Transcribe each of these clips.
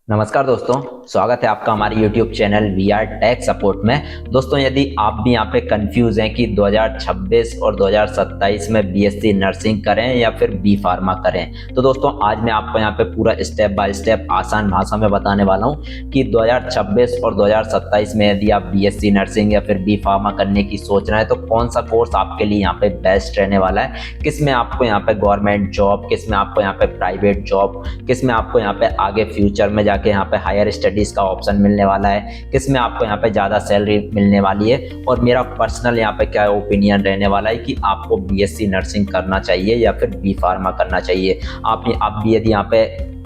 नमस्कार दोस्तों, स्वागत है आपका हमारे YouTube channel we are tech support में। दोस्तों, यदि आप भी यहाँ पे कंफ्यूज हैं कि 2026 और 2027 में बीएससी नर्सिंग करें या फिर बी फार्मा करें, तो दोस्तों आज मैं आपको यहाँ पे पूरा स्टेप बाय स्टेप आसान भाषा में बताने वाला हूँ कि 2026 और 2027 में यदि आप बीएससी नर्सिंग या फिर बी फार्मा करने की सोच रहे हैं तो कौन सा कोर्स आपके लिए यहाँ पे बेस्ट रहने वाला है, किस में आपको यहाँ पे गवर्नमेंट जॉब, किस में आपको यहाँ पे प्राइवेट जॉब, किस में आपको यहाँ पे आगे फ्यूचर में कि यहाँ पे हायर स्टडीज का ऑप्शन मिलने वाला है, किसमें आपको यहाँ पे ज़्यादा सैलरी मिलने वाली है, और मेरा पर्सनल यहाँ पे क्या ओपिनियन रहने वाला है कि आपको बीएससी नर्सिंग करना चाहिए या फिर बी फार्मा करना चाहिए। आप भी यदि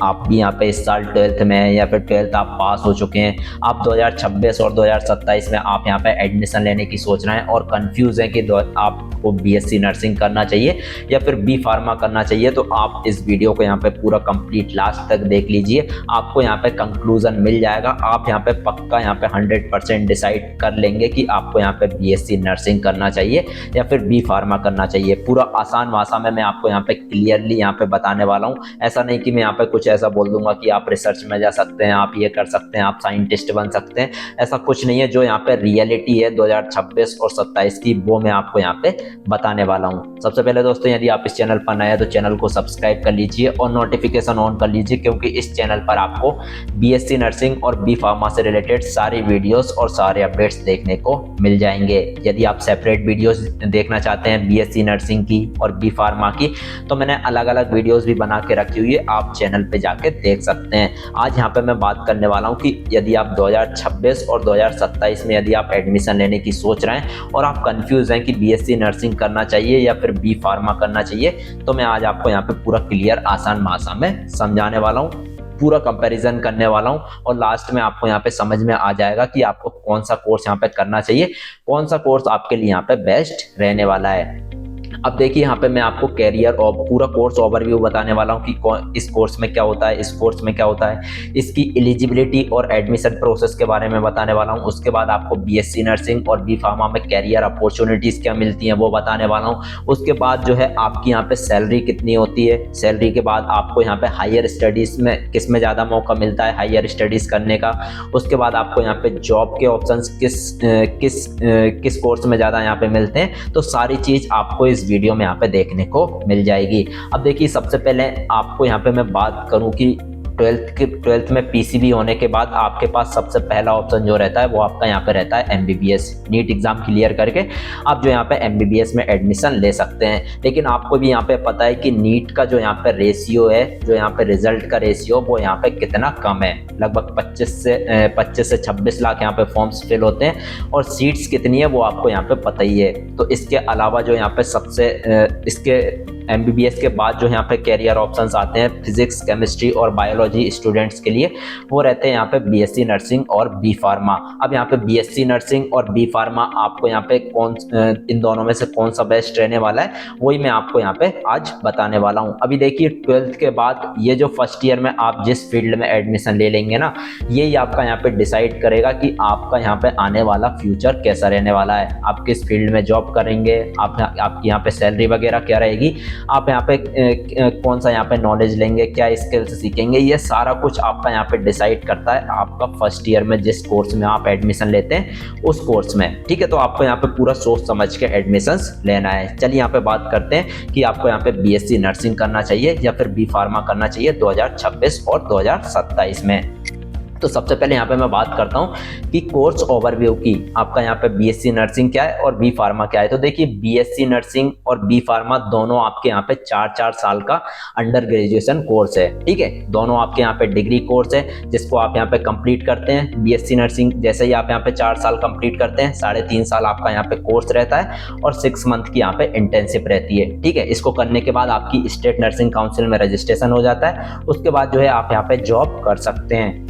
आप भी यहाँ पे इस साल 12th में हैं या फिर 12th आप पास हो चुके हैं, आप 2026 और 2027 में आप यहाँ पे एडमिशन लेने की सोच रहे हैं और कंफ्यूज हैं कि आपको बीएससी नर्सिंग करना चाहिए या फिर बी फार्मा करना चाहिए, तो आप इस वीडियो को यहाँ पे पूरा कंप्लीट लास्ट तक देख लीजिए। आपको यहाँ पे कंक्लूजन मिल जाएगा। आप यहाँ पे पक्का यहाँ पे 100% डिसाइड कर लेंगे कि आपको यहाँ पे बीएससी नर्सिंग करना चाहिए या फिर बी फार्मा करना चाहिए। पूरा आसान भाषा में मैं आपको यहाँ पे क्लियरली यहाँ पे बताने वाला हूँ। ऐसा नहीं कि मैं यहाँ पे कुछ ऐसा बोल दूंगा कि आप रिसर्च में जा सकते हैं, आप ये कर सकते हैं, आप साइंटिस्ट बन सकते हैं, ऐसा कुछ नहीं है। जो यहाँ पे रियलिटी है 2026 और 27 की, वो मैं आपको यहाँ पे बताने वाला हूँ। सबसे पहले दोस्तों, यदि आप इस चैनल पर नए हैं तो चैनल को सब्सक्राइब कर लीजिए और नोटिफिकेशन ऑन कर लीजिए, क्योंकि इस चैनल पर आपको बीएससी नर्सिंग और बी फार्मा से रिलेटेड सारी वीडियोस और सारे अपडेट्स देखने को मिल जाएंगे। यदि आप सेपरेट वीडियोस देखना चाहते हैं बीएससी नर्सिंग की और बी फार्मा की, तो मैंने अलग अलग वीडियोस भी बना के रखी हुई है, आप चैनल पे जाके देख सकते हैं। आज यहाँ पे मैं बात करने वाला हूँ कि यदि आप 2026 और 2027 में यदि आप एडमिशन लेने की सोच रहे हैं और आप कंफ्यूज हैं कि बीएससी नर्सिंग करना चाहिए या फिर बी फार्मा करना चाहिए, तो मैं आज आपको यहाँ पे पूरा क्लियर आसान भाषा में समझाने वाला हूँ, पूरा कंपैरिजन करने वाला हूं, और लास्ट में आपको यहाँ पे समझ में आ जाएगा कि आपको कौन सा कोर्स यहाँ पे करना चाहिए, कौन सा कोर्स आपके लिए यहाँ पे बेस्ट रहने वाला है। अब देखिए, यहाँ पे मैं आपको कैरियर और पूरा कोर्स ओवरव्यू बताने वाला हूँ कि इस कोर्स में क्या होता है, इस कोर्स में क्या होता है, इसकी एलिजिबिलिटी और एडमिशन प्रोसेस के बारे में बताने वाला हूँ। उसके बाद आपको बीएससी नर्सिंग और बी फार्मा में कैरियर अपॉर्चुनिटीज क्या मिलती हैं वो बताने वाला हूँ। उसके बाद जो है आपकी यहाँ पे सैलरी कितनी होती है, सैलरी के बाद आपको यहाँ पे हायर स्टडीज में किस में ज़्यादा मौका मिलता है हायर स्टडीज करने का। उसके बाद आपको यहाँ पे जॉब के ऑप्शंस किस कोर्स में ज़्यादा यहाँ पे मिलते हैं, तो सारी चीज़ आपको इस वीडियो में यहाँ पे देखने को मिल जाएगी। अब देखिए, सबसे पहले आपको यहाँ पे मैं बात करूं कि 12th में पीसीबी होने के बाद आपके पास सबसे पहला ऑप्शन जो रहता है वो आपका यहाँ पे रहता है एमबीबीएस। नीट एग्जाम क्लियर करके आप जो यहाँ पे एमबीबीएस में एडमिशन ले सकते हैं। लेकिन आपको भी यहाँ पे पता है कि नीट का जो यहाँ पे रेशियो है, जो यहाँ पे रिजल्ट का रेशियो, वो यहाँ पे कितना कम है। लगभग 25 से 26 लाख यहाँ पे फॉर्म्स फिल होते हैं और सीट्स कितनी है वो आपको यहाँ पे पता ही है। तो इसके अलावा जो यहाँ पे इसके एमबीबीएस के बाद जो यहाँ पे कैरियर ऑप्शंस आते हैं फिजिक्स, केमिस्ट्री और बायोलॉजी स्टूडेंट्स के लिए, वो रहते हैं यहाँ पे बीएससी नर्सिंग और बी फार्मा। अब यहाँ पे बीएससी नर्सिंग और बी फार्मा आपको यहाँ पे इन दोनों में से कौन सा बेस्ट रहने वाला है, वही मैं आपको यहाँ पे आज बताने वाला हूँ। अभी देखिए, 12th के बाद ये जो फर्स्ट ईयर में आप जिस फील्ड में एडमिशन ले लेंगे ना, यही आपका यहाँ पे डिसाइड करेगा कि आपका यहाँ पे आने वाला फ्यूचर कैसा रहने वाला है। आप किस फील्ड में जॉब करेंगे, आपकी यहाँ पे सैलरी वगैरह क्या रहेगी, आप यहाँ पे कौन सा यहाँ पे नॉलेज लेंगे, क्या स्किल्स सीखेंगे, ये सारा कुछ आपका यहाँ पे डिसाइड करता है आपका फर्स्ट ईयर में जिस कोर्स में आप एडमिशन लेते हैं उस कोर्स में। ठीक है, तो आपको यहाँ पे पूरा सोच समझ के एडमिशंस लेना है। चलिए यहाँ पे बात करते हैं कि आपको यहाँ पे बीएससी नर्सिंग करना चाहिए या फिर बी फार्मा करना चाहिए 2026 और 2027 में। तो सबसे पहले यहाँ पे मैं बात करता हूँ कि कोर्स ओवरव्यू की, आपका यहाँ पे बीएससी नर्सिंग क्या है और बी फार्मा क्या है। तो देखिए, बीएससी नर्सिंग और बी फार्मा दोनों आपके यहाँ पे 4-4 साल का अंडर ग्रेजुएशन कोर्स है। ठीक है, दोनों आपके यहाँ पे डिग्री कोर्स है जिसको आप यहाँ पे कंप्लीट करते हैं। बीएससी नर्सिंग जैसे ही आप यहाँ पे 4 साल कंप्लीट करते हैं, 3.5 साल आपका यहाँ पे कोर्स रहता है और 6 मंथ की यहाँ पे इंटर्नशिप रहती है। ठीक है, इसको करने के बाद आपकी स्टेट नर्सिंग काउंसिल में रजिस्ट्रेशन हो जाता है। उसके बाद जो है आप यहाँ पे जॉब कर सकते हैं।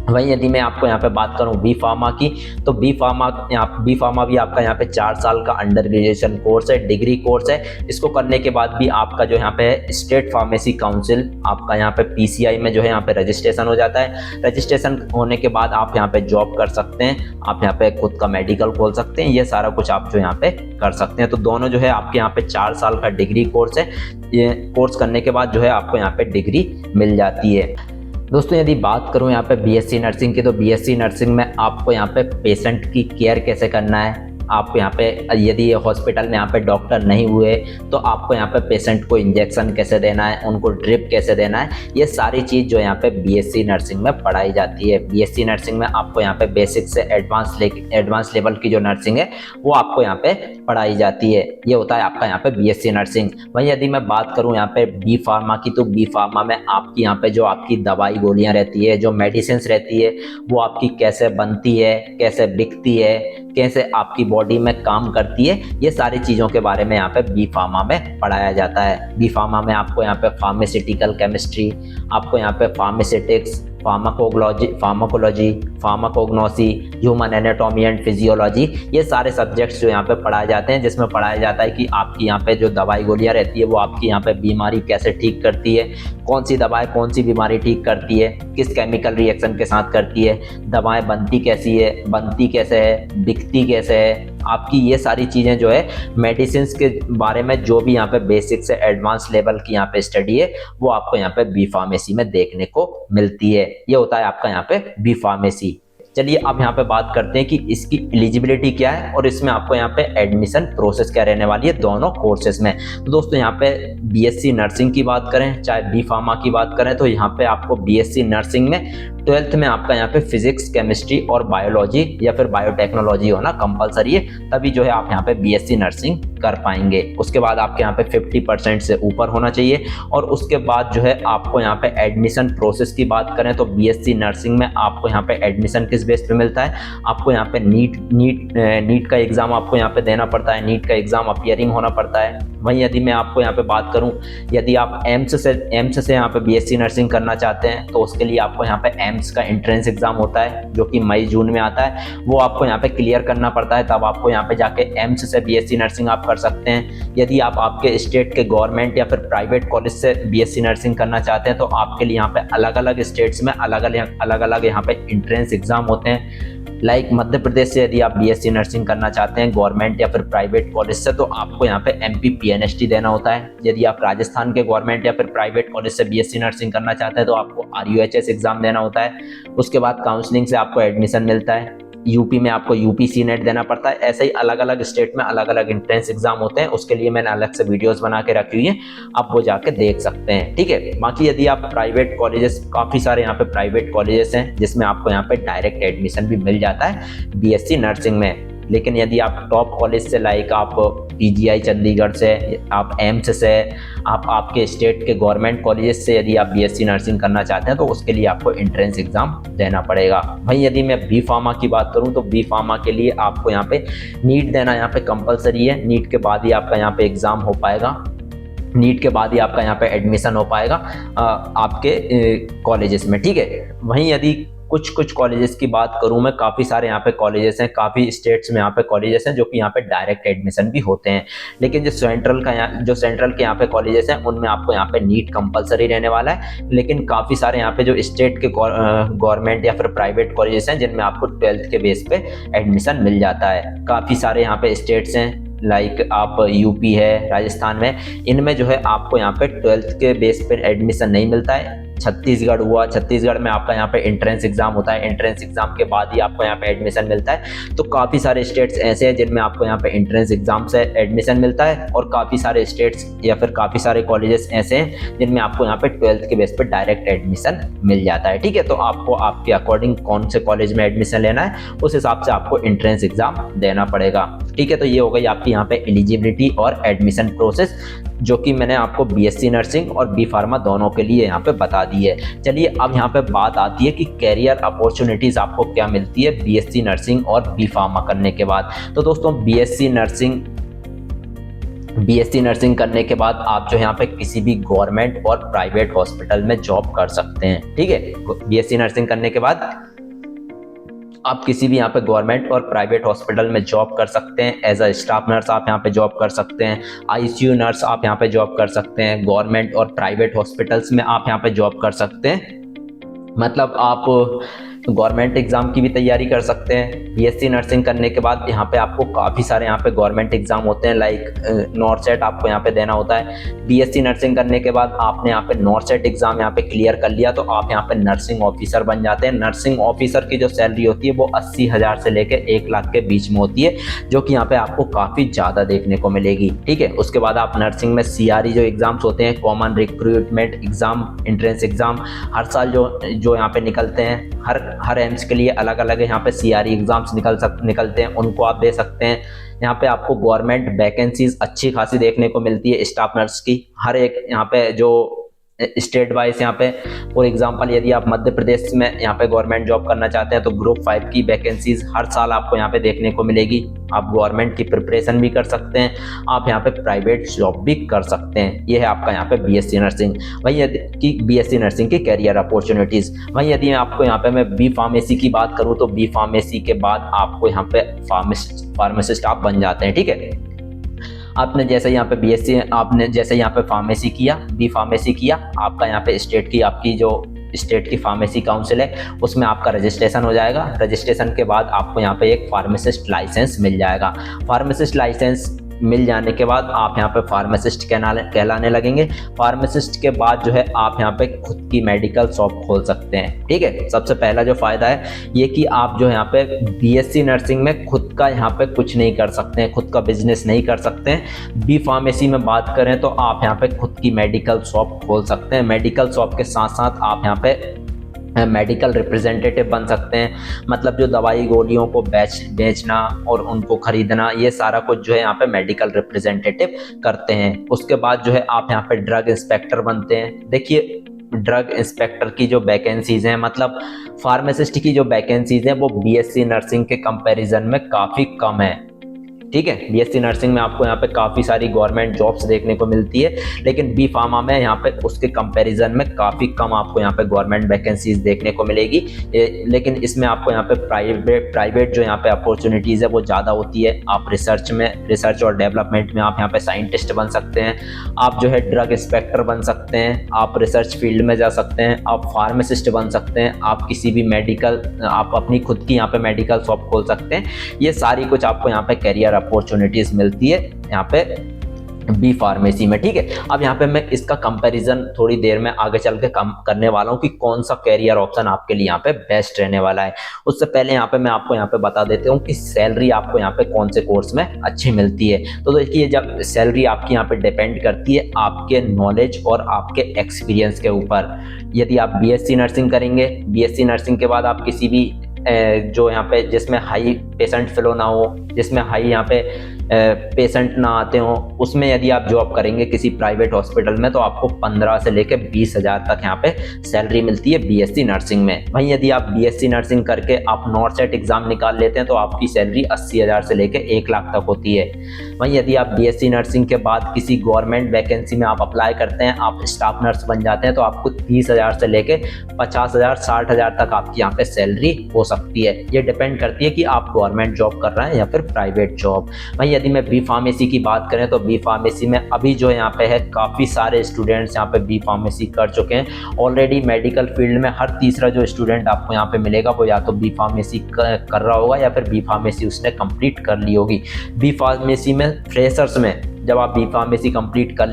वहीं यदि मैं आपको यहाँ पे बात करूँ बी फार्मा की, तो बी फार्मा भी आपका यहाँ पे 4 साल का अंडर ग्रेजुएशन कोर्स है, डिग्री कोर्स है। इसको करने के बाद भी आपका जो यहाँ पे स्टेट फार्मेसी काउंसिल, आपका यहाँ पे पीसीआई में जो है यहाँ पे रजिस्ट्रेशन हो जाता है। रजिस्ट्रेशन होने के बाद आप यहाँ पे जॉब कर सकते हैं, आप यहाँ पे खुद का मेडिकल खोल सकते हैं, ये सारा कुछ आप जो यहाँ पे कर सकते हैं। तो दोनों जो है आपके यहाँ पे 4 साल का डिग्री कोर्स है। ये कोर्स करने के बाद जो है आपको यहाँ पे डिग्री मिल जाती है। दोस्तों यदि बात करूं यहाँ पे बीएससी नर्सिंग की, तो बीएससी नर्सिंग में आपको यहाँ पे पेशेंट की केयर कैसे करना है, आपको यहाँ पे यदि हॉस्पिटल में यहाँ पे डॉक्टर नहीं हुए तो आपको यहाँ पे पेशेंट को इंजेक्शन कैसे देना है, उनको ड्रिप कैसे देना है, ये सारी चीज़ जो यहाँ पे बीएससी नर्सिंग में पढ़ाई जाती है। बीएससी नर्सिंग में आपको यहाँ पे बेसिक से एडवांस लेवल की जो नर्सिंग है वो आपको यहाँ पे पढ़ाई जाती है। ये होता है आपका यहाँ पे बीएससी नर्सिंग। वहीं यदि मैं बात करूँ यहाँ पे बी फार्मा की, तो बी फार्मा में आपकी यहाँ पे जो आपकी दवाई गोलियाँ रहती है, जो मेडिसिन रहती है, वो आपकी कैसे बनती है, कैसे बिकती है, कैसे आपकी बॉडी में काम करती है, ये सारी चीज़ों के बारे में यहाँ पे बी फार्मा में पढ़ाया जाता है। बी फार्मा में आपको यहाँ पे फार्मास्यूटिकल केमिस्ट्री, आपको यहाँ पे pharmaceutics, pharmacology, pharmacognosy, human anatomy and physiology, ये सारे सब्जेक्ट्स जो यहाँ पे पढ़ाए जाते हैं, जिसमें पढ़ाया जाता है कि आपकी यहाँ पे जो दवाई गोलियाँ रहती है वो आपकी यहाँ पे बीमारी कैसे ठीक करती है, कौन सी दवाई कौन सी बीमारी ठीक करती है, किस केमिकल रिएक्शन के साथ करती है, दवाएं बनती कैसी है, बनती कैसे है, बिकती कैसे है, आपकी ये सारी चीज़ें जो है मेडिसिन के बारे में जो भी यहाँ पे बेसिक से एडवांस लेवल की यहाँ पे स्टडी है वो आपको यहाँ पे बी फार्मेसी में देखने को मिलती है। ये होता है आपका यहाँ पे बी फार्मेसी। चलिए अब यहाँ पे बात करते हैं कि इसकी एलिजिबिलिटी क्या है और इसमें आपको यहाँ पे एडमिशन प्रोसेस क्या रहने वाली है दोनों कोर्सेज में। तो दोस्तों यहाँ पे बीएससी नर्सिंग की बात करें चाहे बी फार्मा की बात करें, तो यहाँ पे आपको बीएससी नर्सिंग में 12th में आपका यहाँ पे फिजिक्स, केमिस्ट्री और बायोलॉजी या फिर बायोटेक्नोलॉजी होना कंपलसरी है, तभी जो है आप यहाँ पे बीएससी नर्सिंग कर पाएंगे। उसके बाद आपके यहाँ पे 50% से ऊपर होना चाहिए। और उसके बाद जो है आपको यहाँ पे एडमिशन प्रोसेस की बात करें तो बीएससी नर्सिंग में आपको यहाँ पे एडमिशन किस बेस पे मिलता है, आपको यहाँ पे नीट का एग्जाम आपको यहाँ पे देना पड़ता है, नीट का एग्जाम अपीयरिंग होना पड़ता है। वहीं यदि मैं आपको यहाँ पे बात करूँ, यदि आप एम्स से यहाँ पे बीएससी नर्सिंग करना चाहते हैं तो उसके लिए आपको यहाँ पे एम्स का एंट्रेंस एग्जाम होता है जो कि मई जून में आता है, वो आपको यहाँ पे क्लियर करना पड़ता है, तब आपको यहाँ पे जाके एम्स से बीएससी नर्सिंग आप कर सकते हैं। यदि आप आपके स्टेट के गवर्नमेंट या फिर प्राइवेट कॉलेज से बीएससी नर्सिंग करना चाहते हैं तो आपके लिए यहाँ पे अलग अलग स्टेट्स में अलग अलग यहाँ पे एंट्रेंस एग्जाम होते हैं। लाइक मध्य प्रदेश से यदि आप बीएससी नर्सिंग करना चाहते हैं गवर्नमेंट या फिर प्राइवेट कॉलेज से, तो आपको यहाँ पे एमपी पीएनएसटी देना होता है। यदि आप राजस्थान के गवर्नमेंट या फिर प्राइवेट कॉलेज से बीएससी नर्सिंग करना चाहते हैं तो आपको आरयूएचएस एग्जाम देना होता है। उसके बाद काउंसलिंग से आपको एडमिशन मिलता है। यूपी में आपको यूपीसी नेट देना पड़ता है। ऐसे ही अलग अलग स्टेट में अलग अलग एंट्रेंस एग्जाम होते हैं, उसके लिए मैंने अलग से वीडियोस बना के रखी हुई है, आप वो जाके देख सकते हैं। ठीक है, बाकी यदि आप प्राइवेट कॉलेजेस, काफ़ी सारे यहाँ पे प्राइवेट कॉलेजेस हैं जिसमें आपको यहाँ पे डायरेक्ट एडमिशन भी मिल जाता है बीएससी नर्सिंग में। लेकिन यदि आप टॉप कॉलेज से, लाइक आप पीजीआई चंडीगढ़ से, आप एम्स से, आप आपके स्टेट के गवर्नमेंट कॉलेजेस से यदि आप बीएससी नर्सिंग करना चाहते हैं तो उसके लिए आपको एंट्रेंस एग्जाम देना पड़ेगा। वहीं यदि मैं बी फार्मा की बात करूं तो बी फार्मा के लिए आपको यहाँ पे नीट देना यहाँ पे कंपलसरी है। नीट के बाद ही आपका यहाँ पे एग्जाम हो पाएगा, नीट के बाद ही आपका यहाँ पे एडमिशन हो पाएगा आपके कॉलेजेस में। ठीक है, वहीं यदि कुछ कॉलेजेस की बात करूं मैं, काफ़ी सारे यहाँ पे कॉलेजेस हैं, काफ़ी स्टेट्स में यहाँ पे कॉलेजेस हैं जो कि यहाँ पे डायरेक्ट एडमिशन भी होते हैं। लेकिन जो सेंट्रल के यहाँ पे कॉलेजेस हैं उनमें आपको यहाँ पे नीट कंपलसरी रहने वाला है। लेकिन काफ़ी सारे यहाँ पे जो स्टेट के गवर्नमेंट या फिर प्राइवेट कॉलेजेस हैं जिनमें आपको 12th के बेस पे एडमिशन मिल जाता है। काफ़ी सारे यहाँ पे स्टेट्स हैं, लाइक आप यूपी है, राजस्थान में, इनमें जो है आपको यहाँ पे 12th के बेस पे एडमिशन नहीं मिलता है। छत्तीसगढ़ हुआ, छत्तीसगढ़ में आपका यहाँ पे एंट्रेंस एग्जाम होता है, एंट्रेंस एग्जाम के बाद ही आपको यहाँ पे एडमिशन मिलता है। तो काफ़ी सारे स्टेट्स ऐसे हैं जिनमें आपको यहाँ पे एंट्रेंस एग्जाम से एडमिशन मिलता है, और काफ़ी सारे स्टेट्स या फिर काफ़ी सारे कॉलेजेस ऐसे हैं जिनमें आपको यहाँ पे 12th के बेस पे डायरेक्ट एडमिशन मिल जाता है। ठीक है, तो आपको आपके अकॉर्डिंग कौन से कॉलेज में एडमिशन लेना है उस हिसाब से आपको एंट्रेंस एग्जाम देना पड़ेगा। ठीक है, तो ये हो गई आपकी यहाँ पे एलिजिबिलिटी और एडमिशन प्रोसेस, जो कि मैंने आपको बीएससी नर्सिंग और बी फार्मा दोनों के लिए यहाँ पे बता दी है। चलिए अब यहाँ पे बात आती है कि कैरियर अपॉर्चुनिटीज़ आपको क्या मिलती है बीएससी नर्सिंग और बी फार्मा करने के बाद। तो दोस्तों बीएससी नर्सिंग करने के बाद आप जो यहाँ पे किसी भी गवर्नमेंट और प्राइवेट हॉस्पिटल में जॉब कर सकते हैं। ठीक है, बीएससी नर्सिंग करने के बाद आप किसी भी यहाँ पे गवर्नमेंट और प्राइवेट हॉस्पिटल में जॉब कर सकते हैं। एज अ स्टाफ नर्स आप यहाँ पे जॉब कर सकते हैं, आईसीयू नर्स आप यहाँ पे जॉब कर सकते हैं, गवर्नमेंट और प्राइवेट हॉस्पिटल्स में आप यहाँ पे जॉब कर सकते हैं। मतलब आप गवर्नमेंट एग्जाम की भी तैयारी कर सकते हैं। बीएससी नर्सिंग करने के बाद यहाँ पे आपको काफ़ी सारे यहाँ पे गवर्नमेंट एग्जाम होते हैं, लाइक नॉर्सेट आपको यहाँ पे देना होता है। बीएससी नर्सिंग करने के बाद आपने यहाँ पे नॉर्सेट एग्जाम यहाँ पे क्लियर कर लिया तो आप यहाँ पे नर्सिंग ऑफिसर बन जाते हैं। नर्सिंग ऑफिसर की जो सैलरी होती है वो 80,000 से लेकर 1 लाख के बीच में होती है, जो कि यहाँ पे आपको काफ़ी ज़्यादा देखने को मिलेगी। ठीक है, उसके बाद आप नर्सिंग में सीआरई जो एग्जाम्स होते हैं, common recruitment exam, entrance exam, हर साल जो यहाँ पे निकलते हैं, हर एम्स के लिए अलग अलग यहाँ पे सीआरई एग्जाम्स निकलते हैं, उनको आप दे सकते हैं। यहाँ पे आपको गवर्नमेंट वैकेंसीज अच्छी खासी देखने को मिलती है स्टाफ नर्स की, हर एक यहाँ पे जो स्टेट वाइज यहाँ पे फॉर एग्जांपल यदि आप मध्य प्रदेश में यहाँ पे गवर्नमेंट जॉब करना चाहते हैं तो ग्रुप 5 की वैकेंसीज हर साल आपको यहाँ पे देखने को मिलेगी। आप गवर्नमेंट की प्रिपरेशन भी कर सकते हैं, आप यहाँ पे प्राइवेट जॉब भी कर सकते हैं। ये है आपका यहाँ पे बीएससी नर्सिंग। वहीं यदि बीएससी नर्सिंग की कैरियर अपॉर्चुनिटीज, वहीं यदि आपको यहाँ पे मैं बी फार्मेसी की बात करूँ तो बी फार्मेसी के बाद आपको यहाँ पे फार्मासिस्ट आप बन जाते हैं। ठीक है, आपने जैसे यहाँ पे बीएससी, आपने जैसे यहाँ पे फार्मेसी किया, बी फार्मेसी किया, आपका यहाँ पे स्टेट की आपकी जो स्टेट की फार्मेसी काउंसिल है उसमें आपका रजिस्ट्रेशन हो जाएगा। रजिस्ट्रेशन के बाद आपको यहाँ पे एक फार्मासिस्ट लाइसेंस मिल जाएगा। फार्मासिस्ट लाइसेंस मिल जाने के बाद आप यहाँ पे फार्मासिस्ट कहलाने लगेंगे। फार्मासिस्ट के बाद जो है आप यहाँ पे खुद की मेडिकल शॉप खोल सकते हैं। ठीक है, सबसे पहला जो फायदा है ये कि आप जो यहाँ पे बीएससी नर्सिंग में खुद का यहाँ पे कुछ नहीं कर सकते हैं, खुद का बिजनेस नहीं कर सकते हैं। बी फार्मेसी में बात करें तो आप यहाँ पे खुद की मेडिकल शॉप खोल सकते हैं। मेडिकल शॉप के साथ साथ आप यहाँ पे मेडिकल रिप्रेजेंटेटिव बन सकते हैं, मतलब जो दवाई गोलियों को बेचना और उनको खरीदना, ये सारा कुछ जो है यहाँ पे मेडिकल रिप्रेजेंटेटिव करते हैं। उसके बाद जो है आप यहाँ पे ड्रग इंस्पेक्टर बनते हैं। देखिए, ड्रग इंस्पेक्टर की जो वैकेंसीज हैं, मतलब फार्मासिस्ट की जो वैकेंसीज हैं वो बीएससी नर्सिंग के कंपैरिजन में काफ़ी कम है। ठीक है, बीएससी नर्सिंग में आपको यहाँ पे काफ़ी सारी गवर्नमेंट जॉब्स देखने को मिलती है, लेकिन बी फार्मा में यहाँ पे उसके कंपैरिजन में काफ़ी कम आपको यहाँ पे गवर्नमेंट वैकेंसीज देखने को मिलेगी। लेकिन इसमें आपको यहाँ पे प्राइवेट जो यहाँ पे अपॉर्चुनिटीज़ है वो ज़्यादा होती है। आप रिसर्च और डेवलपमेंट में आप यहाँ पे साइंटिस्ट बन सकते हैं, आप जो है ड्रग इंस्पेक्टर बन सकते हैं, आप रिसर्च फील्ड में जा सकते हैं, आप फार्मासिस्ट बन सकते हैं, आप किसी भी आप अपनी खुद की यहाँ पे मेडिकल शॉप खोल सकते हैं। ये सारी कुछ आपको यहाँ पे कैरियर अपॉर्चुनिटीज मिलती है यहाँ पे बी फार्मेसी में। ठीक है, अब यहाँ पे मैं इसका कंपैरिजन थोड़ी देर में आगे चल के करने वाला हूँ कि कौन सा कैरियर ऑप्शन आपके लिए यहाँ पे बेस्ट रहने वाला है। उससे पहले यहाँ पे मैं आपको यहाँ पे बता देता हूँ कि सैलरी आपको यहाँ पे कौन से कोर्स में अच्छी मिलती है। तो देखिए, जब सैलरी आपकी यहाँ पे डिपेंड करती है आपके नॉलेज और आपके एक्सपीरियंस के ऊपर। यदि आप बीएससी नर्सिंग करेंगे, बीएससी नर्सिंग के बाद आप किसी भी जो यहाँ पे जिसमें हाई पेशेंट फ्लो ना हो, जिसमें हाई यहाँ पे पेशेंट ना आते हो, उसमें यदि आप जॉब करेंगे किसी प्राइवेट हॉस्पिटल में तो आपको 15 से लेकर 20,000 तक यहाँ पे सैलरी मिलती है बीएससी नर्सिंग में। वहीं यदि आप बीएससी नर्सिंग करके आप नॉर्सेट एग्जाम निकाल लेते हैं तो आपकी सैलरी 80,000 से लेकर 1 लाख तक होती है। वहीं यदि आप बीएससी नर्सिंग के बाद किसी गवर्नमेंट वैकेंसी में आप अप्लाई करते हैं, आप स्टाफ नर्स बन जाते हैं तो आपको 30,000 से लेकर 50,000 60,000 तक आपकी यहाँ पे सैलरी हो सकती है। ये डिपेंड करती है कि आप गवर्नमेंट जॉब कर रहे हैं या फिर प्राइवेट जॉब। वहीं यदि मैं बी फार्मेसी की बात करें तो बी फार्मेसी में अभी जो यहाँ पे है काफ़ी सारे स्टूडेंट्स यहाँ पे बी फार्मेसी कर चुके हैं ऑलरेडी। मेडिकल फील्ड में हर तीसरा जो स्टूडेंट आपको यहाँ पे मिलेगा वो या तो बी फार्मेसी कर रहा होगा या फिर बी फार्मेसी उसने कंप्लीट कर ली होगी। बी फार्मेसी में फ्रेशर्स में जब आप बी फार्मेसी कंप्लीट कर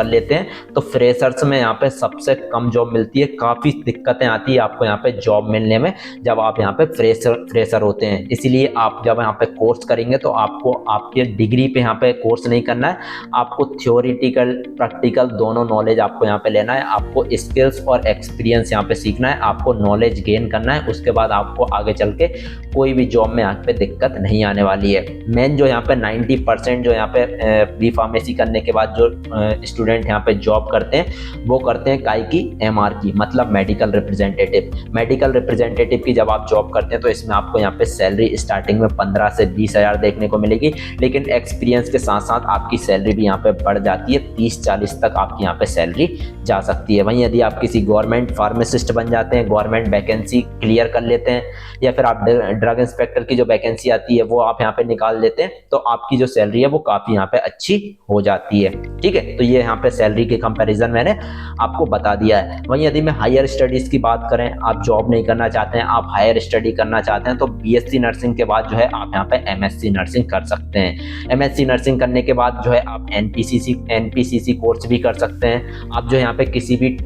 लेते हैं तो फ्रेशर्स में यहाँ पे सबसे कम जॉब मिलती है। काफ़ी दिक्कतें आती है आपको यहाँ पे जॉब मिलने में जब आप यहाँ पे फ्रेशर होते हैं। इसीलिए आप जब यहाँ पे कोर्स करेंगे तो आपको आपके डिग्री पे यहाँ पे कोर्स नहीं करना है, आपको थ्योरेटिकल प्रैक्टिकल दोनों नॉलेज आपको यहाँ पे लेना है। आपको स्किल्स और एक्सपीरियंस यहाँ पे सीखना है, आपको नॉलेज गेन करना है। उसके बाद आपको आगे चल के कोई भी जॉब में यहाँ पे दिक्कत नहीं आने वाली है। मेन जो यहाँ पे 90% जो यहाँ पे बी फार्मेसी करने के बाद जो स्टूडेंट यहाँ पे जॉब करते हैं वो करते हैं काई की, एमआर की, मतलब मेडिकल रिप्रेजेंटेटिव। मेडिकल रिप्रेजेंटेटिव की जब आप जॉब करते हैं तो इसमें आपको यहाँ पे सैलरी स्टार्टिंग में 15 से 20,000 देखने को मिलेगी, लेकिन एक्सपीरियंस के साथ साथ आपकी सैलरी भी यहाँ पे बढ़ जाती है, 30-40 तक आपकी यहाँ पे सैलरी जा सकती है। वहीं यदि आप किसी गवर्नमेंट फार्मासिस्ट बन जाते हैं, गवर्नमेंट वैकेंसी क्लियर कर लेते हैं या फिर आप ड्रग इंस्पेक्टर की जो वैकेंसी आती है वो आप यहाँ पे निकाल लेते हैं तो आपकी जो सैलरी है वो काफ़ी यहाँ पे अच्छी अच्छी हो जाती है। ठीक है, तो ये यहाँ पे सैलरी के कंपैरिजन मैंने आपको बता दिया है। वहीं यदि मैं हायर स्टडीज की बात करें, आप जॉब नहीं करना चाहते हैं, आप हायर स्टडी करना चाहते हैं, तो बीएससी नर्सिंग के बाद जो है आप यहाँ पे एमएससी नर्सिंग कर सकते हैं। एमएससी नर्सिंग करने के बाद जो है आप एनपीसीसी कोर्स भी कर सकते हैं। आप जो यहाँ पे किसी भी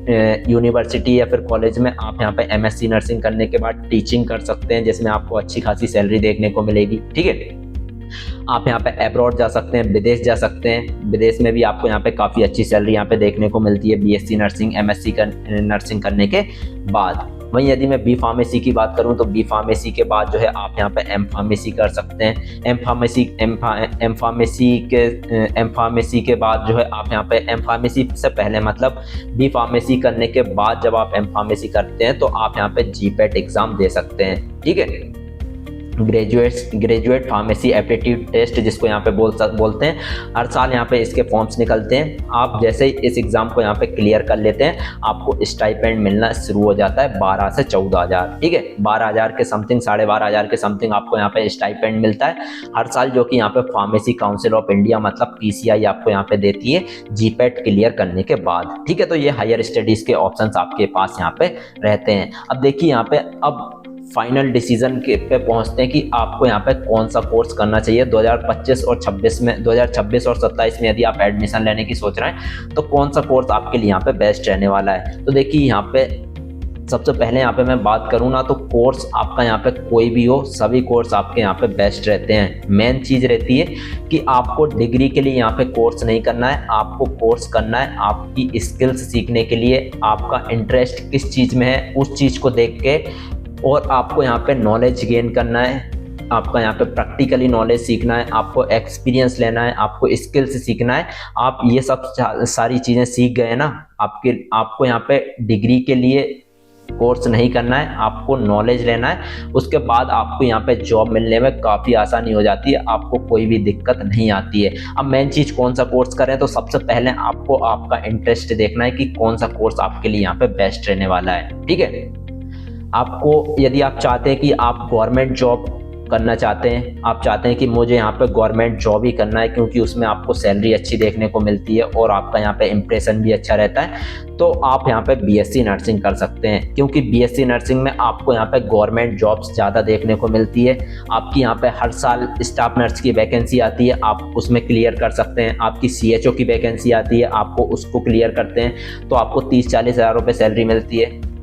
यूनिवर्सिटी या फिर कॉलेज में आप यहाँ पे एमएससी नर्सिंग करने के बाद टीचिंग कर सकते हैं, जिसमें आपको अच्छी खासी सैलरी देखने को मिलेगी। ठीक है, आप यहाँ पे अब्रॉड जा सकते हैं, विदेश जा सकते हैं, विदेश में भी आपको यहाँ पे काफ़ी अच्छी सैलरी यहाँ पे देखने को मिलती है बीएससी नर्सिंग एमएससी नर्सिंग करने के बाद। वहीं यदि मैं बी फार्मेसी की बात करूं तो बी फार्मेसी के बाद जो है आप यहाँ पे एम फार्मेसी कर सकते हैं। एम फार्मेसी के बाद जो है आप यहाँ पे एम फार्मेसी से पहले मतलब बी फार्मेसी करने के बाद जब आप एम फार्मेसी करते हैं तो आप यहाँ पे जीपेट एग्जाम दे सकते हैं। ठीक है, ग्रेजुएट फार्मेसी एप्टीट्यूड टेस्ट जिसको यहाँ पे बोलते हैं। हर साल यहाँ पे इसके फॉर्म्स निकलते हैं। आप जैसे ही इस एग्ज़ाम को यहाँ पे क्लियर कर लेते हैं आपको स्टाइपेंड मिलना शुरू हो जाता है 12 से 14,000। ठीक है, 12,000 के समथिंग, 12,500 के समथिंग आपको यहाँ पे स्टाइपेंड मिलता है हर साल, जो कि यहाँ पे फार्मेसी काउंसिल ऑफ इंडिया मतलब पीसीआई आपको यहाँ पे देती है जीपेट क्लियर करने के बाद। ठीक है, तो ये हायर स्टडीज़ के ऑप्शंस आपके पास यहाँ पे रहते हैं। अब देखिए यहाँ पे अब फाइनल डिसीजन के पे पहुंचते हैं कि आपको यहाँ पे कौन सा कोर्स करना चाहिए 2025 और 26 में। 2026 और 27 में यदि आप एडमिशन लेने की सोच रहे हैं तो कौन सा कोर्स आपके लिए यहाँ पे बेस्ट रहने वाला है। तो देखिए यहाँ पे सबसे पहले यहाँ पे मैं बात करूँ ना तो कोर्स आपका यहाँ पे कोई भी हो, सभी कोर्स आपके यहाँ पे बेस्ट रहते हैं। मेन चीज़ रहती है कि आपको डिग्री के लिए यहाँ पे कोर्स नहीं करना है, आपको कोर्स करना है आपकी स्किल्स सीखने के लिए। आपका इंटरेस्ट किस चीज़ में है उस चीज़ को देख के, और आपको यहाँ पे नॉलेज गेन करना है, आपका यहाँ पे प्रैक्टिकली नॉलेज सीखना है, आपको एक्सपीरियंस लेना है, आपको स्किल्स सीखना है। आप ये सब सारी चीज़ें सीख गए ना, आपको यहाँ पे डिग्री के लिए कोर्स नहीं करना है, आपको नॉलेज लेना है। उसके बाद आपको यहाँ पे जॉब मिलने में काफ़ी आसानी हो जाती है, आपको कोई भी दिक्कत नहीं आती है। अब मेन चीज़ कौन सा कोर्स करें, तो सबसे पहले आपको आपका इंटरेस्ट देखना है कि कौन सा कोर्स आपके लिए यहाँ पे बेस्ट रहने वाला है। ठीक है, आपको यदि आप चाहते हैं कि आप गवर्नमेंट जॉब करना चाहते हैं, आप चाहते हैं कि मुझे यहाँ पे गवर्नमेंट जॉब ही करना है क्योंकि उसमें आपको सैलरी अच्छी देखने को मिलती है और आपका यहाँ पे इम्प्रेशन भी अच्छा रहता है, तो आप यहाँ पे बीएससी नर्सिंग कर सकते हैं। क्योंकि बीएससी नर्सिंग में आपको यहाँ पे गवर्नमेंट जॉब्स ज़्यादा देखने को मिलती है। आपकी यहाँ पे हर साल स्टाफ नर्स की वैकेंसी आती है, आप उसमें क्लियर कर सकते हैं। आपकी सीएचओ की वैकेंसी आती है, आपको उसको क्लियर करते हैं तो आपको 30-40 हज़ार रुपये सैलरी मिलती है।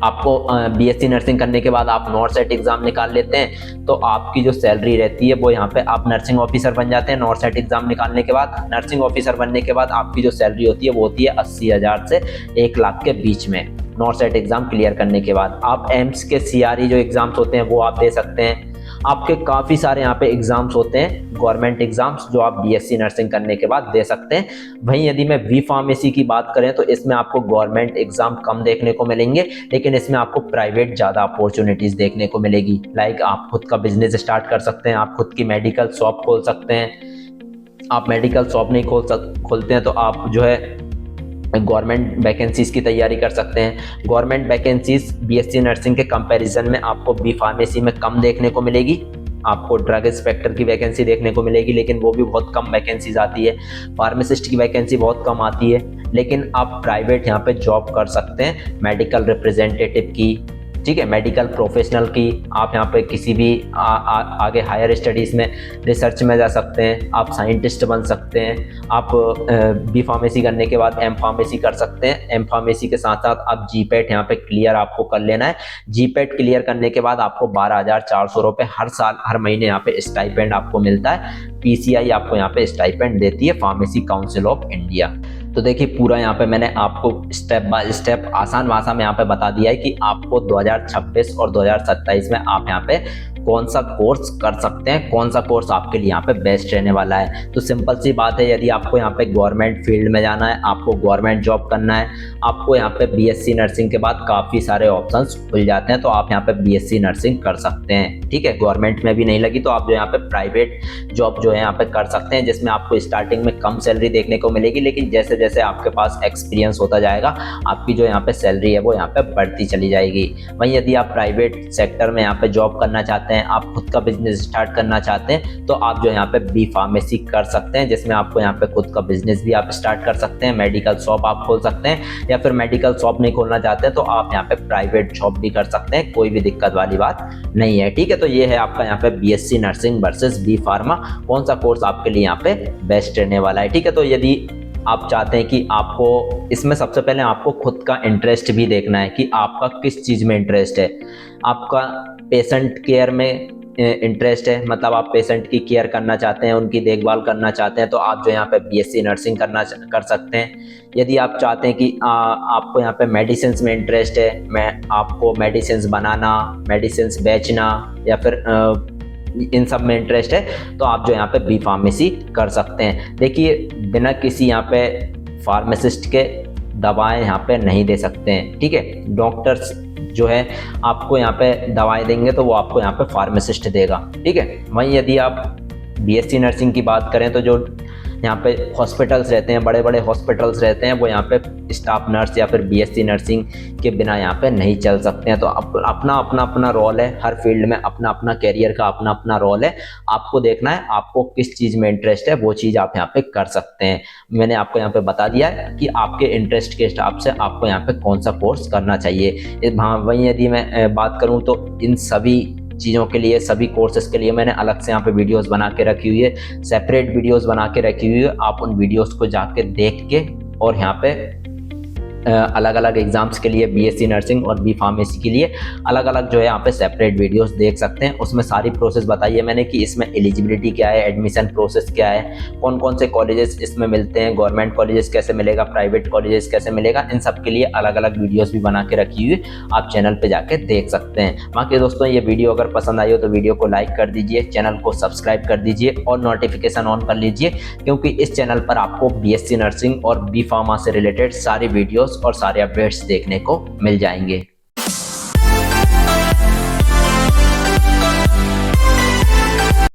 आपको बीएससी नर्सिंग करने के बाद आप नॉर्सेट एग्ज़ाम निकाल लेते हैं तो आपकी जो सैलरी रहती है वो यहाँ पे आप नर्सिंग ऑफिसर बन जाते हैं। नॉर्सेट एग्ज़ाम निकालने के बाद नर्सिंग ऑफिसर बनने के बाद आपकी जो सैलरी होती है वो होती है 80,000 से 1 लाख के बीच में। नॉर्सेट एग्ज़ाम क्लियर करने के बाद आप एम्स के सीआरई जो एग्ज़ाम्स होते हैं वो आप दे सकते हैं। आपके काफ़ी सारे यहाँ पे एग्ज़ाम्स होते हैं गवर्नमेंट एग्ज़ाम्स जो आप बीएससी नर्सिंग करने के बाद दे सकते हैं। वहीं यदि मैं बी फार्मेसी की बात करें तो इसमें आपको गवर्नमेंट एग्ज़ाम कम देखने को मिलेंगे, लेकिन इसमें आपको प्राइवेट ज़्यादा अपॉर्चुनिटीज़ देखने को मिलेगी। लाइक आप खुद का बिजनेस स्टार्ट कर सकते हैं, आप खुद की मेडिकल शॉप खोल सकते हैं। आप मेडिकल शॉप नहीं खोलते हैं तो आप जो है गवर्नमेंट वैकेंसीज की तैयारी कर सकते हैं। गवर्नमेंट वैकेंसीज बीएससी नर्सिंग के कंपैरिजन में आपको बी फार्मेसी में कम देखने को मिलेगी। आपको ड्रग इंस्पेक्टर की वैकेंसी देखने को मिलेगी, लेकिन वो भी बहुत कम वैकेंसीज आती है। फार्मासिस्ट की वैकेंसी बहुत कम आती है, लेकिन आप प्राइवेट यहाँ पे जॉब कर सकते हैं मेडिकल रिप्रेजेंटेटिव की। ठीक है, मेडिकल प्रोफेशनल की। आप यहाँ पे किसी भी आगे हायर स्टडीज़ में रिसर्च में जा सकते हैं, आप साइंटिस्ट बन सकते हैं। आप बी फार्मेसी करने के बाद एम फार्मेसी कर सकते हैं। एम फार्मेसी के साथ साथ आप जीपेट यहाँ पे क्लियर आपको कर लेना है। जीपेट क्लियर करने के बाद आपको 12,400 रुपये हर साल हर महीने यहाँ पे स्टाइपेंड आपको मिलता है। पीसीआई आपको यहाँ पे स्टाइपेंड देती है, फार्मेसी काउंसिल ऑफ इंडिया। तो देखिए पूरा यहाँ पे मैंने आपको स्टेप बाय स्टेप आसान भाषा में यहाँ पे बता दिया है कि आपको 2026 और 2027 में आप यहाँ पे कौन सा कोर्स कर सकते हैं, कौन सा कोर्स आपके लिए यहाँ पे बेस्ट रहने वाला है। तो सिंपल सी बात है, यदि आपको यहाँ पे गवर्नमेंट फील्ड में जाना है, आपको गवर्नमेंट जॉब करना है, आपको यहाँ पे बीएससी नर्सिंग के बाद काफ़ी सारे ऑप्शंस खुल जाते हैं, तो आप यहाँ पे बीएससी नर्सिंग कर सकते हैं। ठीक है, गवर्नमेंट में भी नहीं लगी तो आप जो यहाँ पे प्राइवेट जॉब जो है यहाँ पे कर सकते हैं, जिसमें आपको स्टार्टिंग में कम सैलरी देखने को मिलेगी, लेकिन जैसे जैसे आपके पास एक्सपीरियंस होता जाएगा आपकी जो यहाँ पे सैलरी है वो यहाँ पे बढ़ती चली जाएगी। वहीं यदि आप प्राइवेट सेक्टर में यहाँ पे जॉब करना चाहते चाहते हैं, आप खुद का बिजनेस स्टार्ट करना चाहते हैं, तो आप जो यहाँ पे बी फार्मेसी कर सकते हैं, जिसमें आपको यहाँ पे खुद का बिजनेस भी आप स्टार्ट कर सकते हैं, मेडिकल शॉप आप खोल सकते हैं, या फिर मेडिकल शॉप नहीं खोलना चाहते हैं तो आप यहाँ पे प्राइवेट शॉप भी कर सकते हैं, कोई भी दिक्कत वाली बात नहीं है। ठीक है, तो ये है आपका यहाँ पे BSc nursing versus B pharma, कौन सा कोर्स आपके लिए यहाँ पे बेस्ट रहने वाला है। ठीक है, तो यदि आप चाहते हैं कि आपको इसमें सबसे पहले आपको खुद का इंटरेस्ट भी देखना है कि आपका किस चीज़ में इंटरेस्ट है। आपका पेशेंट केयर में इंटरेस्ट है, मतलब आप पेशेंट की केयर करना चाहते हैं, उनकी देखभाल करना चाहते हैं, तो आप जो यहाँ पे बीएससी नर्सिंग कर सकते हैं। यदि आप चाहते हैं कि आपको यहाँ पे मेडिसिन में इंटरेस्ट है, आपको मेडिसिन बनाना, मेडिसिन बेचना या फिर इन सब में इंटरेस्ट है, तो आप जो यहाँ पे बी फार्मेसी कर सकते हैं। देखिए, बिना किसी यहाँ पे फार्मासिस्ट के दवाएं यहाँ पे नहीं दे सकते हैं। ठीक है, डॉक्टर्स जो है आपको यहाँ पे दवाएं देंगे तो वो आपको यहाँ पे फार्मासिस्ट देगा। ठीक है, वहीं यदि आप बीएससी नर्सिंग की बात करें तो जो यहाँ पे हॉस्पिटल्स रहते हैं, बड़े बड़े हॉस्पिटल्स रहते हैं, वो यहाँ पे स्टाफ नर्स या फिर बीएससी नर्सिंग के बिना यहाँ पे नहीं चल सकते हैं। तो अपना अपना रोल है, हर फील्ड में अपना अपना कैरियर का अपना अपना रोल है। आपको देखना है आपको किस चीज़ में इंटरेस्ट है, वो चीज़ आप यहाँ पे कर सकते हैं। मैंने आपको यहाँ पे बता दिया है कि आपके इंटरेस्ट के हिसाब से आपको यहाँ पे कौन सा कोर्स करना चाहिए। वहीं यदि मैं बात करूँ तो इन सभी चीज़ों के लिए, सभी कोर्सेज के लिए मैंने अलग से यहाँ पे वीडियोस बना के रखी हुई है, सेपरेट वीडियोस बना के रखी हुई है। आप उन वीडियोस को जाके देख के और यहाँ पे अलग अलग एग्जाम्स के लिए बीएससी नर्सिंग और बी फार्मेसी के लिए अलग अलग जो है यहाँ पे सेपरेट वीडियोस देख सकते हैं। उसमें सारी प्रोसेस बताई है मैंने कि इसमें एलिजिबिलिटी क्या है, एडमिशन प्रोसेस क्या है, कौन कौन से कॉलेजेस इसमें मिलते हैं, गवर्नमेंट कॉलेजेस कैसे मिलेगा, प्राइवेट कॉलेजेस कैसे मिलेगा, इन सब के लिए अलग अलग वीडियोस भी बना के रखी हुई है, आप चैनल पर जाके देख सकते हैं। बाकी दोस्तों, ये वीडियो अगर पसंद आई हो तो वीडियो को लाइक कर दीजिए, चैनल को सब्सक्राइब कर दीजिए और नोटिफिकेशन ऑन कर लीजिए, क्योंकि इस चैनल पर आपको बीएससी नर्सिंग और बी फार्मा से रिलेटेड सारी वीडियोस और सारे अपडेट्स देखने को मिल जाएंगे।